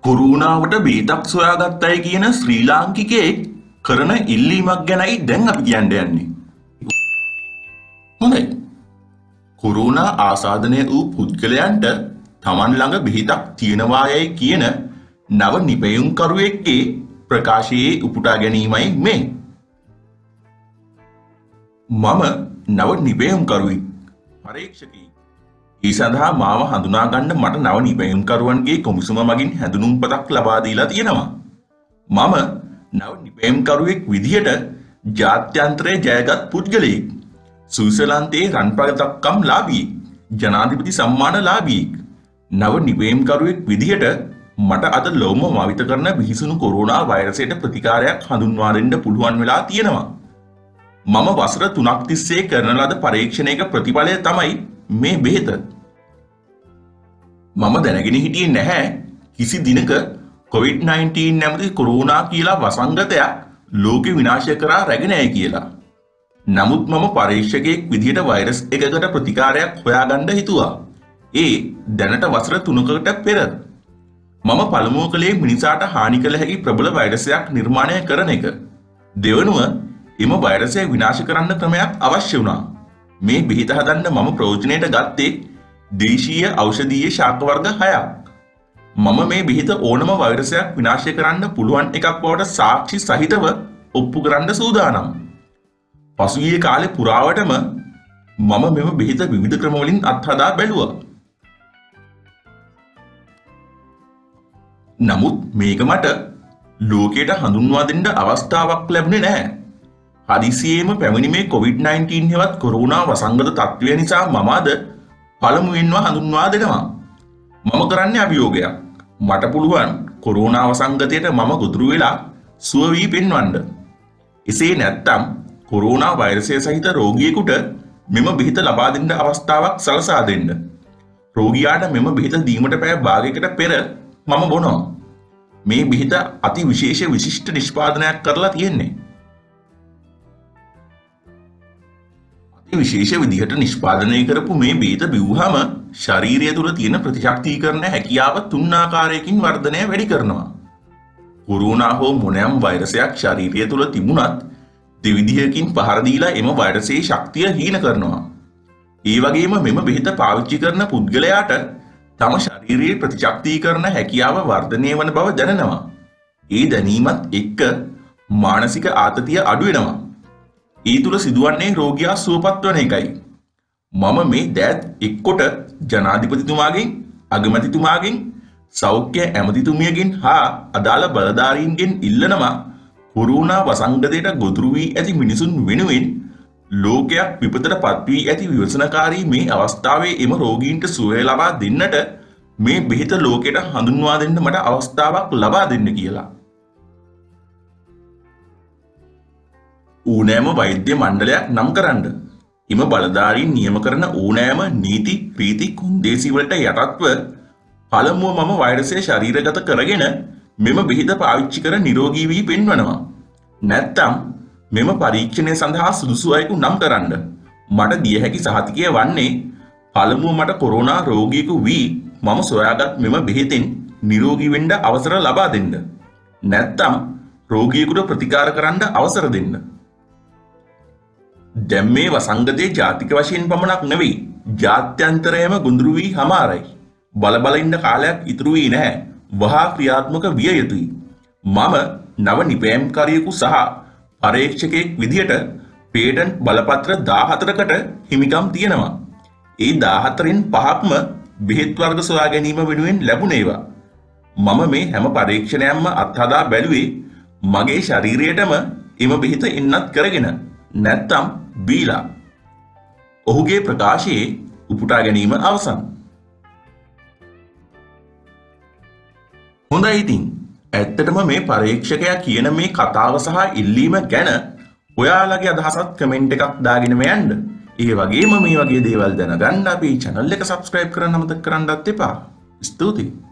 කොරෝනාවට බේතක් සොයාගත්තයි කියන ශ්‍රී ලාංකිකයෙක් කරන ඉල්ලීමක් ගැනයි දැන් අපි කියන්න යන්නේ. හොඳයි. කොරෝනා ආසාදනය වූ පුද්ගලයන්ට තමන් ළඟ බෙහෙතක් තියෙනවායයි කියන නව නිපැයුම්කරුවෙක්ගේ ප්‍රකාශයේ උපුටා ගැනීමයි මේ. මම නව නිපැයුම්කරුවෙක් පරීක්ෂකයෙක්. ඒ සඳහා මාව හඳුනා ගන්න මට නව නිපැයුම්කරුවන්ගේ කොමිසම මගින් හැඳුනුම්පතක් ලබා දීලා තියෙනවා. මම නව නිපැයුම්කරුවෙක් විදිහට ජාත්‍යන්තරයේ ජයගත් පුද්ගලයෙක්. ස්විට්සර්ලන්තයේ රන්පතක්කම් ලාභියෙක්. ජනාධිපති සම්මාන ලාභියෙක්. නව නිපැයුම්කරුවෙක් විදිහට මට අද ලොවම මවිත කරන විහිසුණු කොරෝනා වෛරසයට ප්‍රතිකාරයක් හඳුන්වා දෙන්න පුළුවන් වෙලා තියෙනවා. මම වසර 3ක් තිස්සේ කරන ලද පරීක්ෂණයක ප්‍රතිඵලය තමයි මේ බෙහෙත. මම දැනගෙන හිටියේ නැහැ කිසි දිනක COVID-19 නැමැති කොරෝනා කියලා වසංගතයක් ලෝකෙ විනාශ කරා රැගෙන යයි කියලා. නමුත් මම පරීක්ෂකයෙක් විදිහට වෛරස් එකකට ප්‍රතිකාරයක් හොයාගන්න හිතුවා. ඒ දැනට වසර 3කට පෙර. මම පළමුව කලේ මිනිසාට හානි කළ හැකි ප්‍රබල වෛරසයක් නිර්මාණය කරන එක. දෙවනුව එම වෛරසය විනාශ කරන්න ක්‍රමයක් අවශ්‍ය වුණා. මේ බෙහෙත හදන්න මම ප්‍රයෝජනයට ගත්තේ දේශීය ඖෂධීය ශාක වර්ග 6ක්. මම මේ බෙහෙත ඕනම වෛරසයක් විනාශ කරන්න පුළුවන් එකක් බවට සාක්ෂි සහිතව ඔප්පු කරන්න සූදානම්. පසුගිය කාලේ පුරාවටම මම මෙම බෙහෙත විවිධ ක්‍රම වලින් අත්හදා බැලුවා. නමුත් මේක මට ලෝකයට හඳුන්වා දෙන්න අවස්ථාවක් ලැබුණේ නැහැ. හදිසියේම පැමිණි මේ COVID-19 හෙවත් කොරෝනා වසංගත තත්ත්වය නිසා මම අද පළමුවෙන්ම හඳුන්වා දෙනවා. මම කරන්නේ අභියෝගයක්. මට පුළුවන් කොරෝනා වසංගතයට මම ගොදුරු වෙලා සුව වී පෙන්වන්න. එසේ නැත්නම් කොරෝනා වෛරසය සහිත රෝගියෙකුට මෙම බෙහෙත ලබා දෙන්න අවස්ථාවක් සලසා දෙන්න. රෝගියාට මෙම බෙහෙත දීමට පැය භාගයකට පෙර මම බොනවා. මේ බෙහෙත අති විශේෂ විශිෂ්ට නිෂ්පාදනයක් කරලා තියෙන්නේ. විශේෂ විදිහට නිෂ්පාදනය කරපු මේ බෙහෙත බිව්වහම ශරීරය තුළ තියෙන ප්‍රතිශක්තිකරණ හැකියාව 3 ආකාරයකින් වර්ධනය වැඩි කරනවා. කොරෝනා හෝ මොනෑම වෛරසයක් ශරීරය තුළ තිබුණත් දෙවිධයකින් පහර දීලා එම වෛරසයේ ශක්තිය හීන කරනවා. ඒ වගේම මෙම බෙහෙත පාවිච්චි කරන පුද්ගලයාට තම ශරීරයේ ප්‍රතිශක්තිකරණ හැකියාව වර්ධනය වන බව දැනෙනවා. ඒ දැනීමත් එක්ක මානසික ආතතිය අඩු වෙනවා. ඒ තුළ සිදුවන්නේ රෝගියා සුවපත් වන එකයි. මම මේ දෑත් එක්කොට ජනාධිපතිතුමාගෙන්, අගමැතිතුමාගෙන්, සෞඛ්‍ය ඇමතිතුමියගෙන් හා අදාළ බලධාරීන්ගෙන් ඉල්ලනවා කොරෝනා වසංගතයට ගොදුරු වී ඇති මිනිසුන් වෙනුවෙන් ලෝකයක් විපතට පත් වී ඇති විවසනකාරී මේ අවස්ථාවේ එම රෝගීන්ට සුවය ලබා දෙන්නට මේ බෙහෙත ලෝකයට හඳුන්වා දෙන්න මට අවස්ථාවක් ලබා දෙන්න කියලා. ඕනෑම වෛද්‍ය මණ්ඩලයක් නම් කරන්න. එම බලධාරීන් නියම කරන ඕනෑම නීති රීති කොන්දේසි වලට යටත්ව පළමුව මම වෛරසය ශරීරගත කරගෙන මෙම බෙහෙත පාවිච්චි කර නිරෝගී වී පෙන්වනවා. නැත්නම් මෙම පරීක්ෂණය සඳහා සුදුසු අයෙකු නම් කරන්න. මට දිය හැකි සහතිකය වන්නේ පළමුව මට කොරෝනා රෝගියෙකු වී මම සොයාගත් මෙම බෙහෙතෙන් නිරෝගී වෙන්න අවසර ලබා දෙන්න. නැත්නම් රෝගියෙකුට ප්‍රතිකාර කරන්න අවසර දෙන්න. දැන් මේ වසංගතයේ ජාතික වශයෙන් පමණක් නෙවෙයි ජාත්‍යන්තරයේම ගොදුරු වී හමාරයි. බල ඉන්න කාලයක් ඉතුරු වී නැහැ. වහා ක්‍රියාත්මක විය යුතුයි. මම නව නිපැයුම්කාරයෙකු සහ පරීක්ෂකයෙක් විදිහට පේටන්ට් බලපත්‍ර 14කට හිමිකම් තියෙනවා. ඒ 14න් 5ක්ම බෙහෙත් වර්ග සොයා ගැනීම වෙනුවෙන් ලැබුණේවා. මම මේ හැම පරීක්ෂණයක්ම අත්හදා බැලුවේ මගේ ශරීරයටම එම බෙහෙත එන්නත් කරගෙන නැත්තම් බීලා. ඔහුගේ ප්‍රකාශයේ උපුටා ගැනීම අවසන්. හොඳයි ඉතින්. ඇත්තටම මේ පරීක්ෂකයා කියන මේ කතාව සහ ඉල්ලීම ගැන ඔයාලගේ අදහසත් කමෙන්ට් එකක් දාගෙනම යන්න. ඒ වගේම මේ වගේ දේවල් දැනගන්න අපේ channel එක subscribe කරන්න අමතක කරන්නත් එපා. ස්තුතියි.